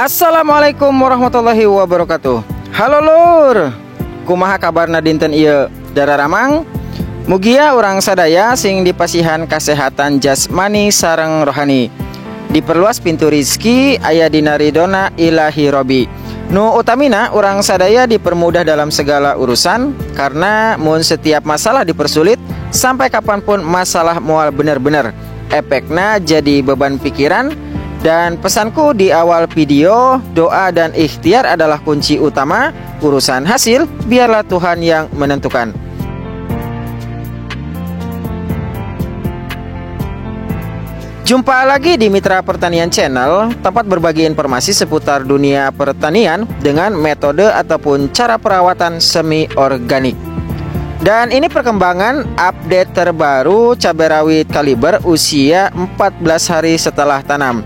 Assalamualaikum warahmatullahi wabarakatuh. Halo lur, kumaha kabarna dinten ieu dararamang? Mugia urang sadaya sing dipasihan kasehatan jasmani sareng rohani, diperluas pintu rizki aya dina ridona ilahi robi. Nu utamina urang sadaya dipermudah dalam segala urusan, karena mun setiap masalah dipersulit, sampai kapanpun masalah moal bener-bener efekna jadi beban pikiran. Dan pesanku di awal video, doa dan ikhtiar adalah kunci utama. Urusan hasil biarlah Tuhan yang menentukan. Jumpa lagi di Mitra Pertanian Channel, tempat berbagi informasi seputar dunia pertanian dengan metode ataupun cara perawatan semi organik. Dan ini perkembangan update terbaru cabai rawit kaliber usia 14 hari setelah tanam.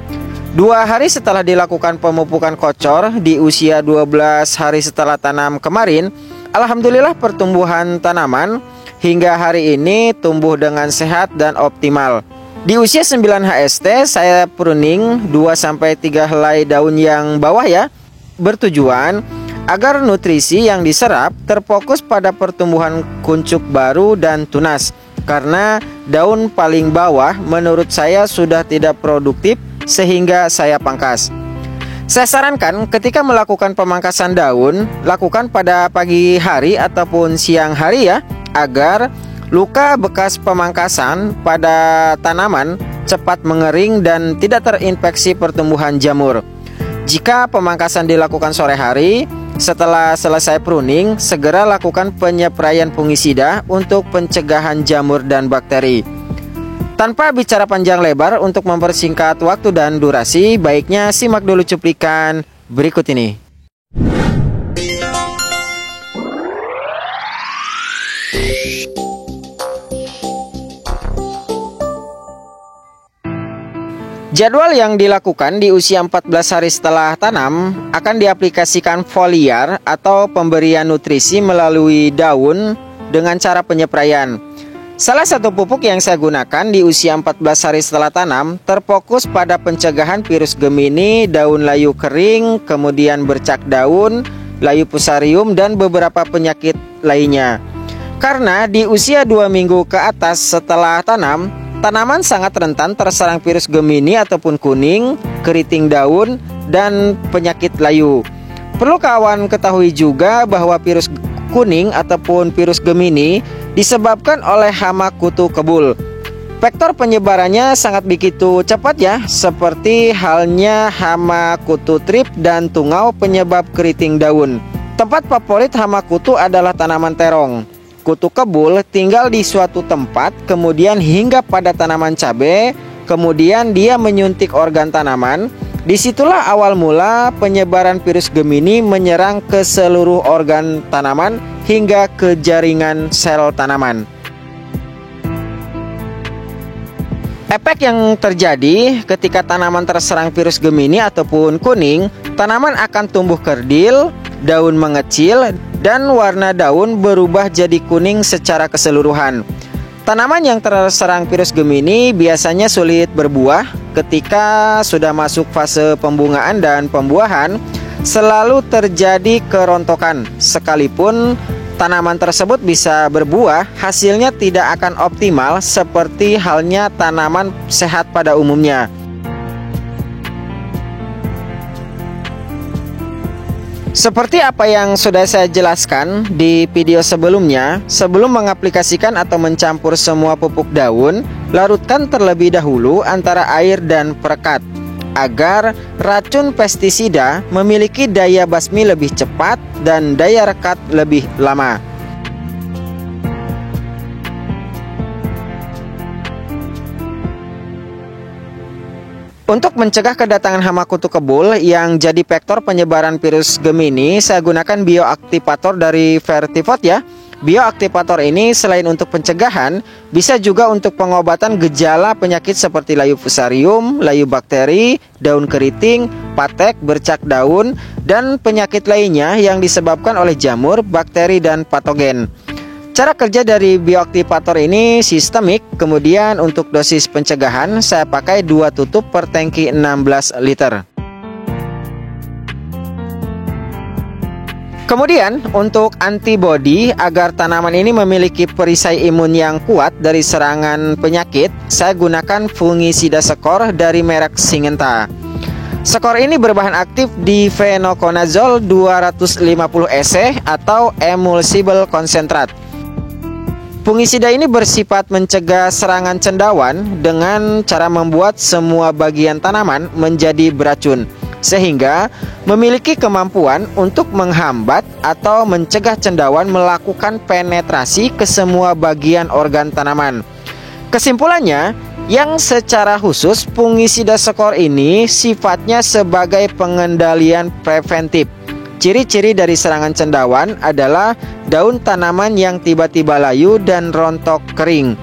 2 hari setelah dilakukan pemupukan kocor di usia 12 hari setelah tanam kemarin, alhamdulillah pertumbuhan tanaman hingga hari ini tumbuh dengan sehat dan optimal. Di usia 9 HST saya pruning 2-3 helai daun yang bawah ya, bertujuan agar nutrisi yang diserap terfokus pada pertumbuhan kuncup baru dan tunas. Karena daun paling bawah menurut saya sudah tidak produktif sehingga saya pangkas. Saya sarankan ketika melakukan pemangkasan daun, lakukan pada pagi hari ataupun siang hari ya, agar luka bekas pemangkasan pada tanaman cepat mengering dan tidak terinfeksi pertumbuhan jamur. Jika pemangkasan dilakukan sore hari, setelah selesai pruning, segera lakukan penyepraian fungisida untuk pencegahan jamur dan bakteri. Tanpa bicara panjang lebar, untuk mempersingkat waktu dan durasi, baiknya simak dulu cuplikan berikut ini. Jadwal yang dilakukan di usia 14 hari setelah tanam akan diaplikasikan foliar atau pemberian nutrisi melalui daun dengan cara penyepraian. Salah satu pupuk yang saya gunakan di usia 14 hari setelah tanam terfokus pada pencegahan virus Gemini, daun layu kering, kemudian bercak daun, layu fusarium, dan beberapa penyakit lainnya. Karena di usia 2 minggu ke atas setelah tanam, tanaman sangat rentan terserang virus Gemini ataupun kuning, keriting daun, dan penyakit layu. Perlu kawan ketahui juga bahwa virus kuning ataupun virus Gemini disebabkan oleh hama kutu kebul. Vektor penyebarannya sangat begitu cepat ya, seperti halnya hama kutu trip dan tungau penyebab keriting daun. Tempat favorit hama kutu adalah tanaman terong. Kutu kebul tinggal di suatu tempat, kemudian hingga pada tanaman cabai, kemudian dia menyuntik organ tanaman. Disitulah awal mula penyebaran virus Gemini menyerang ke seluruh organ tanaman hingga ke jaringan sel tanaman. Efek yang terjadi ketika tanaman terserang virus Gemini ataupun kuning, tanaman akan tumbuh kerdil, daun mengecil, dan warna daun berubah jadi kuning secara keseluruhan. Tanaman yang terserang virus Gemini biasanya sulit berbuah. Ketika sudah masuk fase pembungaan dan pembuahan, selalu terjadi kerontokan. Sekalipun tanaman tersebut bisa berbuah, hasilnya tidak akan optimal seperti halnya tanaman sehat pada umumnya. Seperti apa yang sudah saya jelaskan di video sebelumnya, sebelum mengaplikasikan atau mencampur semua pupuk daun, larutkan terlebih dahulu antara air dan perekat, agar racun pestisida memiliki daya basmi lebih cepat dan daya rekat lebih lama. Untuk mencegah kedatangan hama kutu kebul yang jadi vektor penyebaran virus Gemini, saya gunakan bioaktivator dari Vertivot ya. Bioaktivator ini selain untuk pencegahan, bisa juga untuk pengobatan gejala penyakit seperti layu fusarium, layu bakteri, daun keriting, patek, bercak daun, dan penyakit lainnya yang disebabkan oleh jamur, bakteri, dan patogen. Cara kerja dari bioaktivator ini sistemik, kemudian untuk dosis pencegahan saya pakai 2 tutup per tangki 16 liter. Kemudian untuk antibodi agar tanaman ini memiliki perisai imun yang kuat dari serangan penyakit, saya gunakan fungisida skor dari merek Syngenta. Skor ini berbahan aktif difenoconazole 250 EC atau emulsible konsentrat. Fungisida ini bersifat mencegah serangan cendawan dengan cara membuat semua bagian tanaman menjadi beracun, sehingga memiliki kemampuan untuk menghambat atau mencegah cendawan melakukan penetrasi ke semua bagian organ tanaman. Kesimpulannya, yang secara khusus fungisida skor ini sifatnya sebagai pengendalian preventif. Ciri-ciri dari serangan cendawan adalah daun tanaman yang tiba-tiba layu dan rontok kering.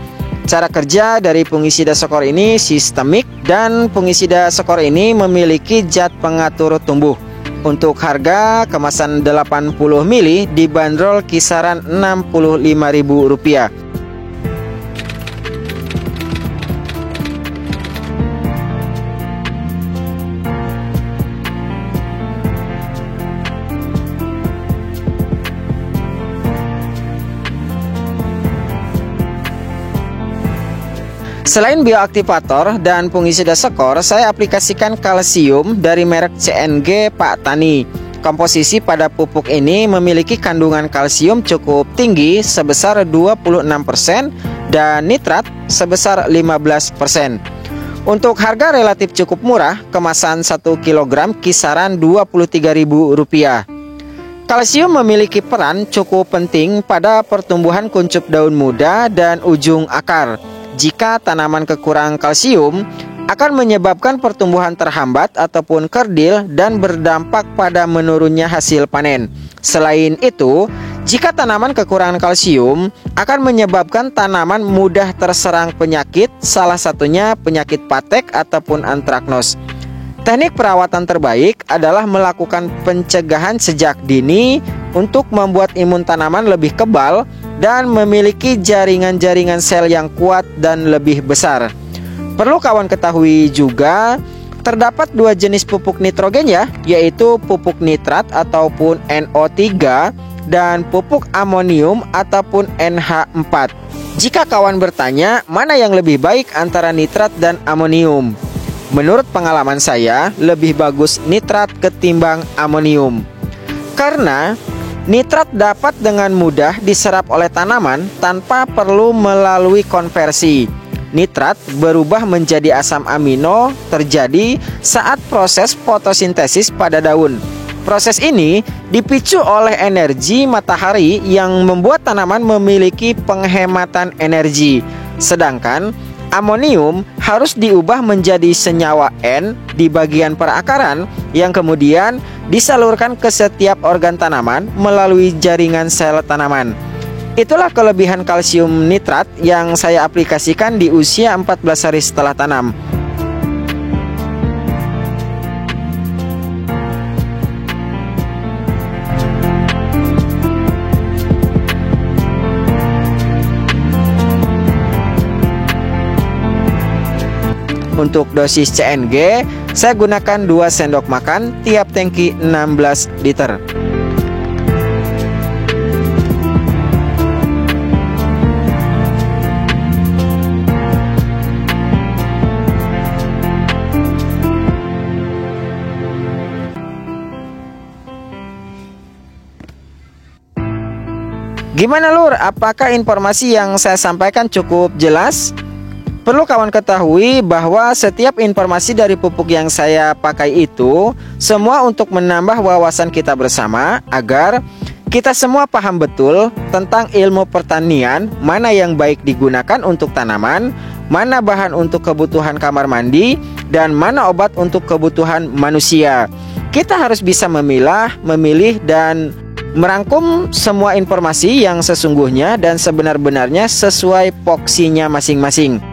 Cara kerja dari fungisida skor ini sistemik dan fungisida skor ini memiliki zat pengatur tumbuh. Untuk harga kemasan 80 ml dibanderol kisaran Rp65.000. Selain bioaktivator dan fungisida skor, saya aplikasikan kalsium dari merek CNG Pak Tani. Komposisi pada pupuk ini memiliki kandungan kalsium cukup tinggi sebesar 26% dan nitrat sebesar 15%. Untuk harga relatif cukup murah, kemasan 1 kg kisaran Rp23.000. Kalsium memiliki peran cukup penting pada pertumbuhan kuncup daun muda dan ujung akar. Jika tanaman kekurangan kalsium, akan menyebabkan pertumbuhan terhambat ataupun kerdil dan berdampak pada menurunnya hasil panen. Selain itu, jika tanaman kekurangan kalsium, akan menyebabkan tanaman mudah terserang penyakit, salah satunya penyakit patek ataupun antraknos. Teknik perawatan terbaik adalah melakukan pencegahan sejak dini untuk membuat imun tanaman lebih kebal dan memiliki jaringan-jaringan sel yang kuat dan lebih besar. Perlu kawan ketahui juga, terdapat dua jenis pupuk nitrogen ya, yaitu pupuk nitrat ataupun NO3 dan pupuk amonium ataupun NH4. Jika kawan bertanya, mana yang lebih baik antara nitrat dan amonium? Menurut pengalaman saya, lebih bagus nitrat ketimbang amonium. Karena nitrat dapat dengan mudah diserap oleh tanaman tanpa perlu melalui konversi. Nitrat berubah menjadi asam amino terjadi saat proses fotosintesis pada daun. Proses ini dipicu oleh energi matahari yang membuat tanaman memiliki penghematan energi. Sedangkan amonium harus diubah menjadi senyawa N di bagian perakaran yang kemudian disalurkan ke setiap organ tanaman melalui jaringan sel tanaman. Itulah kelebihan kalsium nitrat yang saya aplikasikan di usia 14 hari setelah tanam. Untuk dosis CNG, saya gunakan 2 sendok makan tiap tangki 16 liter. Gimana Lur? Apakah informasi yang saya sampaikan cukup jelas? Perlu kawan ketahui bahwa setiap informasi dari pupuk yang saya pakai itu semua untuk menambah wawasan kita bersama agar kita semua paham betul tentang ilmu pertanian, mana yang baik digunakan untuk tanaman, mana bahan untuk kebutuhan kamar mandi, dan mana obat untuk kebutuhan manusia. Kita harus bisa memilah, memilih, dan merangkum semua informasi yang sesungguhnya dan sebenar-benarnya sesuai porsinya masing-masing.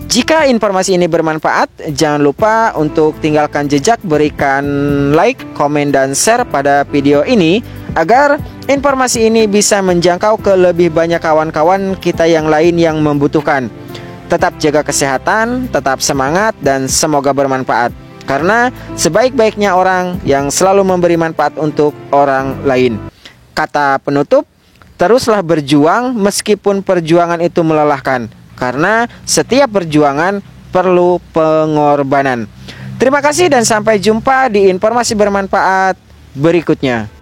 Jika informasi ini bermanfaat, jangan lupa untuk tinggalkan jejak, berikan like, komen, dan share pada video ini agar informasi ini bisa menjangkau ke lebih banyak kawan-kawan kita yang lain yang membutuhkan. Tetap jaga kesehatan, tetap semangat, dan semoga bermanfaat. Karena sebaik-baiknya orang yang selalu memberi manfaat untuk orang lain. Kata penutup, teruslah berjuang meskipun perjuangan itu melelahkan. Karena setiap perjuangan perlu pengorbanan. Terima kasih dan sampai jumpa di informasi bermanfaat berikutnya.